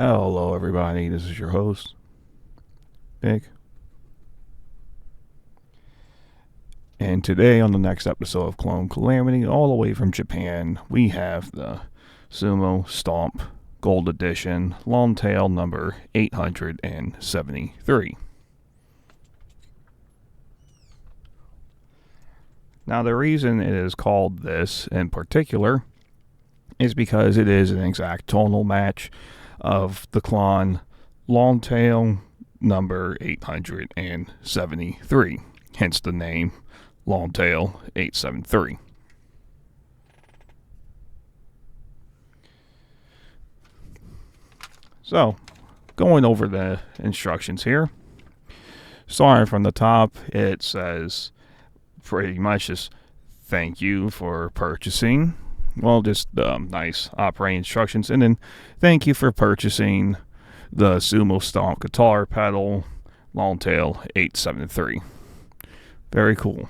Hello, everybody. This is your host, Nick. And today, on the next episode of Clone Calamity, all the way from Japan, we have the Sumo Stomp Gold Edition Long Tail number 873. Now, the reason it is called this in particular is because it is an exact tonal match of the Klon Long Tail number 873, hence the name Long Tail 873. So, going over the instructions here, starting from the top, it says pretty much just thank you for purchasing. Well, just nice operating instructions, and then thank you for purchasing the Sumo Stomp guitar pedal Long Tail 873. Very cool.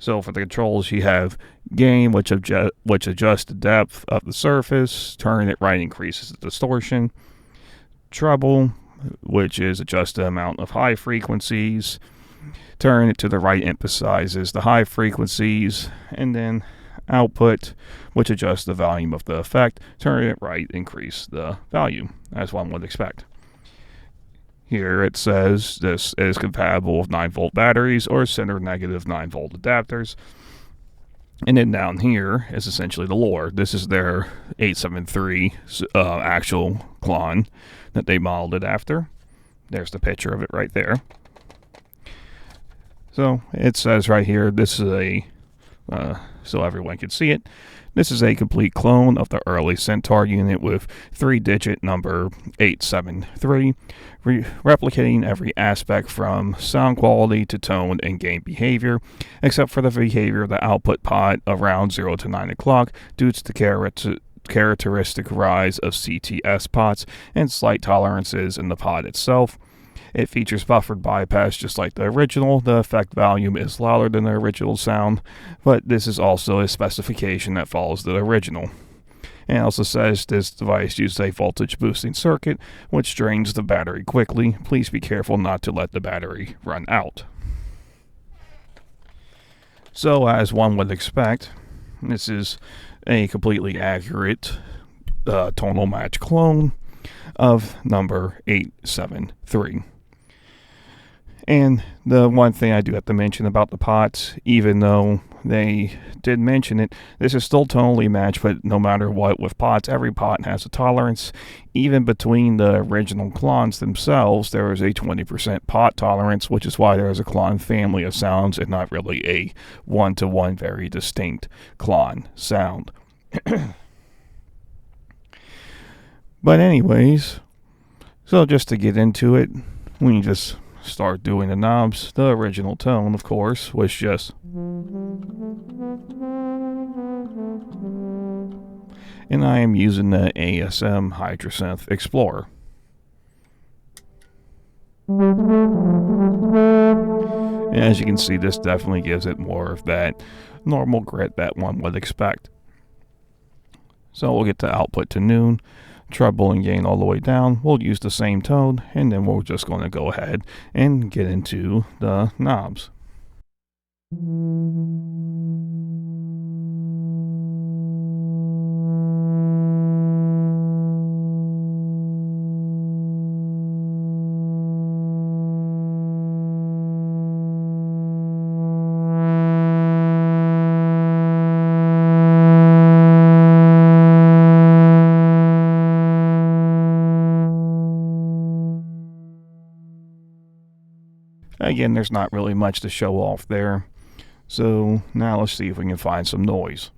So for the controls, you have gain, which adjusts the depth of the surface. Turn it right increases the distortion. Treble, which is adjust the amount of high frequencies. Turn it to the right emphasizes the high frequencies, and then output, which adjusts the volume of the effect. Turn it right, increase the volume, as one would expect. Here it says this is compatible with 9-volt batteries or center negative 9-volt adapters. And then down here is essentially the lore. This is their 873 actual Klon that they modeled it after. There's the picture of it right there. So it says right here, this is a, so everyone can see it, this is a complete clone of the early Centaur unit with 3-digit number 873, replicating every aspect from sound quality to tone and gain behavior, except for the behavior of the output pod around 0 to 9 o'clock due to the characteristic rise of CTS pots and slight tolerances in the pod itself. It features buffered bypass just like the original. The effect volume is louder than the original sound, but this is also a specification that follows the original. And it also says this device uses a voltage boosting circuit, which drains the battery quickly. Please be careful not to let the battery run out. So, as one would expect, this is a completely accurate tonal match clone of number 873. And the one thing I do have to mention about the pots, even though they did mention it, this is still tonally matched, but no matter what with pots, every pot has a tolerance. Even between the original Klons themselves, there is a 20% pot tolerance, which is why there is a Klon family of sounds and not really a one-to-one very distinct Klon sound. But anyways, so just to get into it, we just start doing the knobs. The original tone, of course, was just, and I am using the ASM Hydrasynth Explorer. And as you can see, this definitely gives it more of that normal grit that one would expect. So we'll get the output to noon. Treble and gain all the way down. We'll use the same tone, and then we're just going to go ahead and get into the knobs. Again, there's not really much to show off there. So now let's see if we can find some noise.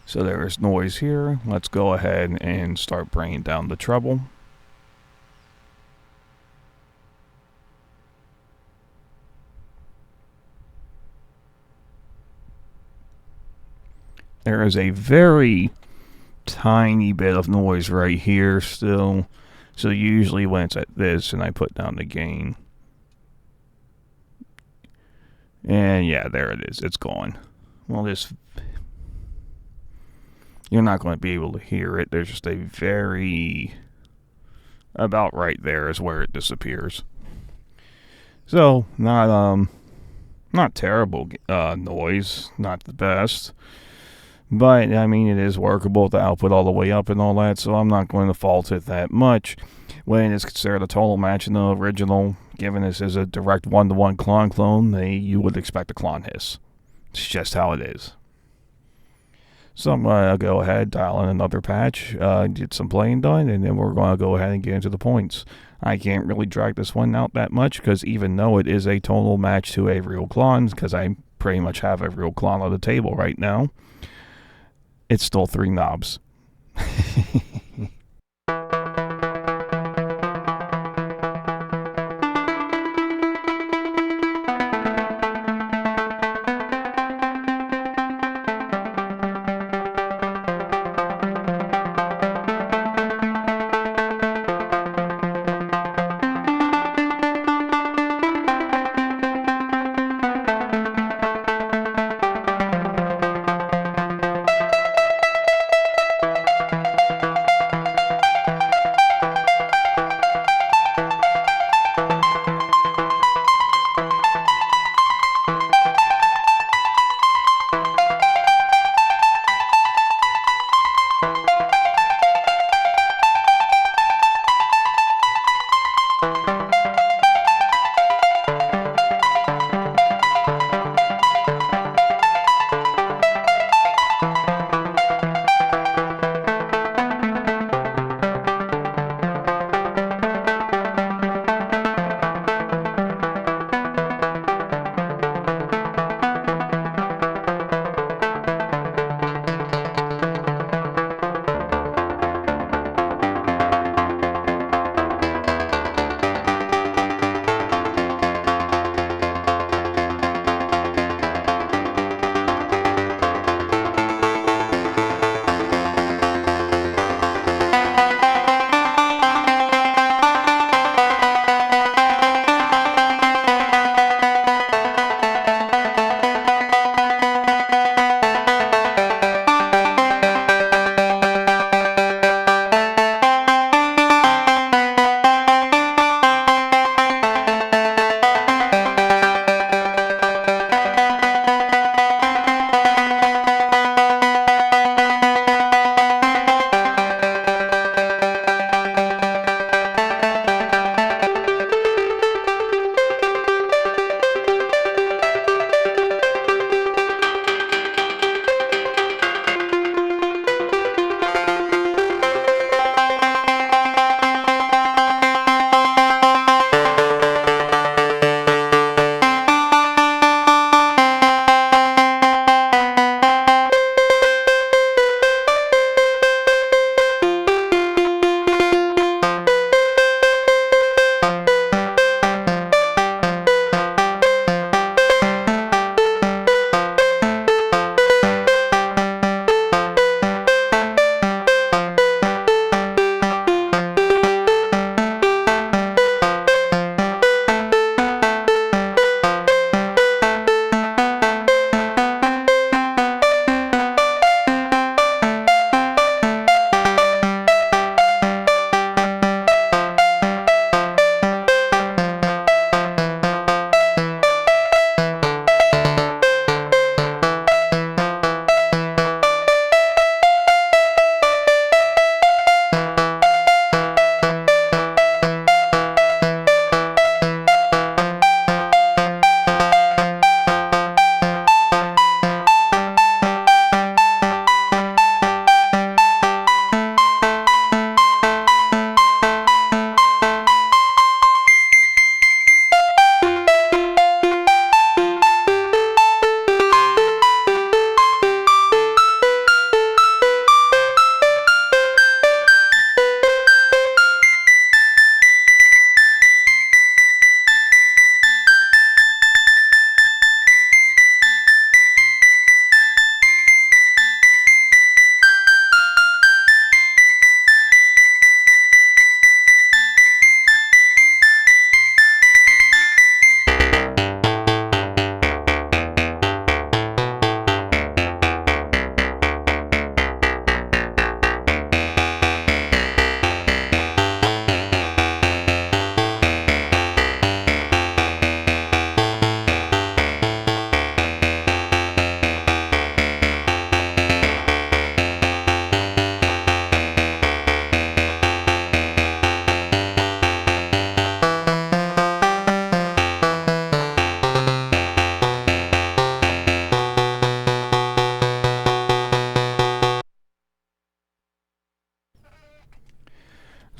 So there is noise here. Let's go ahead and start bringing down the treble. There is a very tiny bit of noise right here still. So usually when it's at this and I put down the gain, and yeah, there it is, it's gone. Well, this, you're not going to be able to hear it. There's just a very, about right there is where it disappears. So, not terrible noise, not the best. But, I mean, it is workable to output all the way up and all that, so I'm not going to fault it that much. When it's considered a total match in the original, given this is a direct one-to-one clone, you would expect a clone hiss. It's just how it is. So I'm going to go ahead, dial in another patch, get some playing done, and then we're going to go ahead and get into the points. I can't really drag this one out that much, because even though it is a total match to a real clone, because I pretty much have a real clone on the table right now, it's still 3 knobs.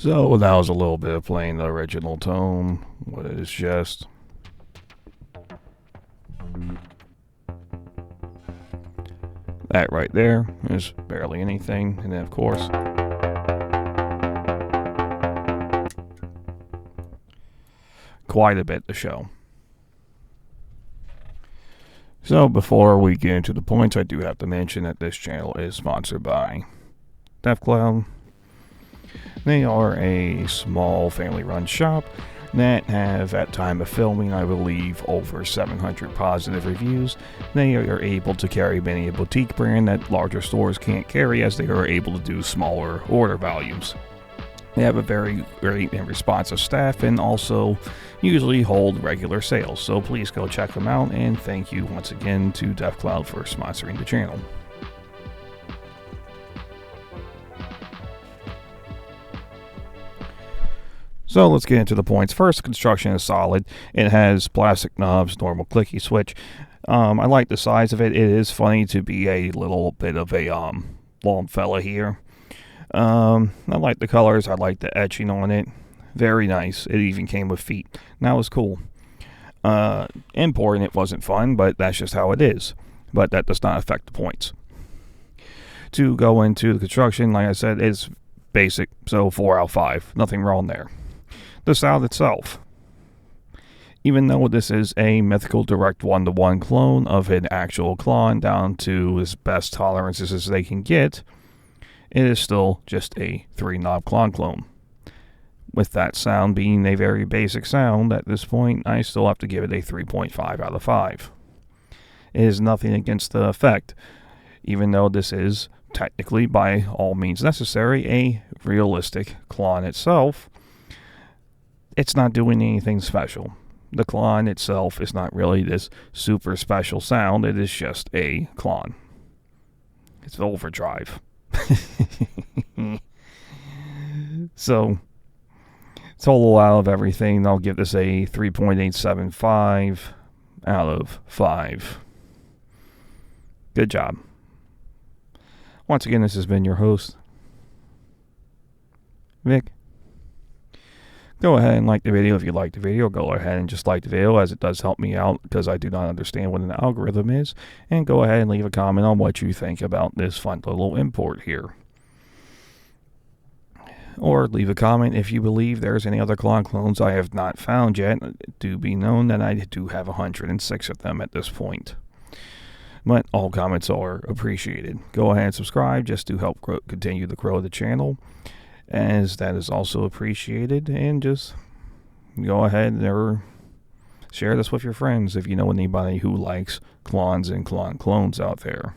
So that was a little bit of playing the original tone, what it is just. That right there is barely anything, and then of course quite a bit to show. So before we get into the points, I do have to mention that this channel is sponsored by DevCloud. They are a small family-run shop that have, at time of filming, I believe, over 700 positive reviews. They are able to carry many a boutique brand that larger stores can't carry, as they are able to do smaller order volumes. They have a very great and responsive staff, and also usually hold regular sales, so please go check them out, and thank you once again to DevCloud for sponsoring the channel. So let's get into the points. First, construction is solid. It has plastic knobs, normal clicky switch. I like the size of it. It is funny to be a little bit of a long fella here. I like the colors. I like the etching on it. Very nice. It even came with feet. That was cool. Importing it wasn't fun, but that's just how it is. But that does not affect the points. To go into the construction, like I said, it's basic. So 4 out of 5. Nothing wrong there. The sound itself. Even though this is a mythical direct one-to-one clone of an actual Klon down to as best tolerances as they can get, it is still just a 3-knob Klon clone. With that sound being a very basic sound, at this point, I still have to give it a 3.5 out of 5. It is nothing against the effect, even though this is technically, by all means necessary, a realistic Klon itself. It's not doing anything special. The Klon itself is not really this super special sound. It is just a Klon. It's overdrive. So, total out of everything, I'll give this a 3.875 out of 5. Good job. Once again, this has been your host, Vic. Go ahead and like the video if you like the video. Go ahead and just like the video, as it does help me out because I do not understand what an algorithm is. And go ahead and leave a comment on what you think about this fun little import here. Or leave a comment if you believe there's any other Klon clones I have not found yet. Do be known that I do have 106 of them at this point. But all comments are appreciated. Go ahead and subscribe just to help continue to grow the channel, as that is also appreciated. And just go ahead and share this with your friends if you know anybody who likes Klons and clones out there,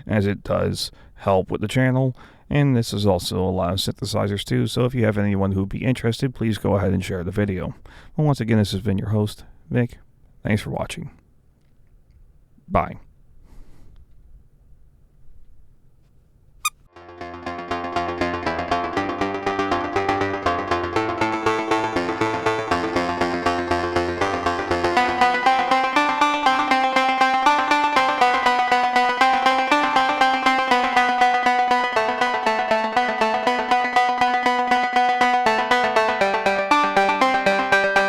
as it does help with the channel. And this is also a lot of synthesizers too, so if you have anyone who would be interested, please go ahead and share the video. Well, once again, this has been your host, Vic. Thanks for watching. Bye.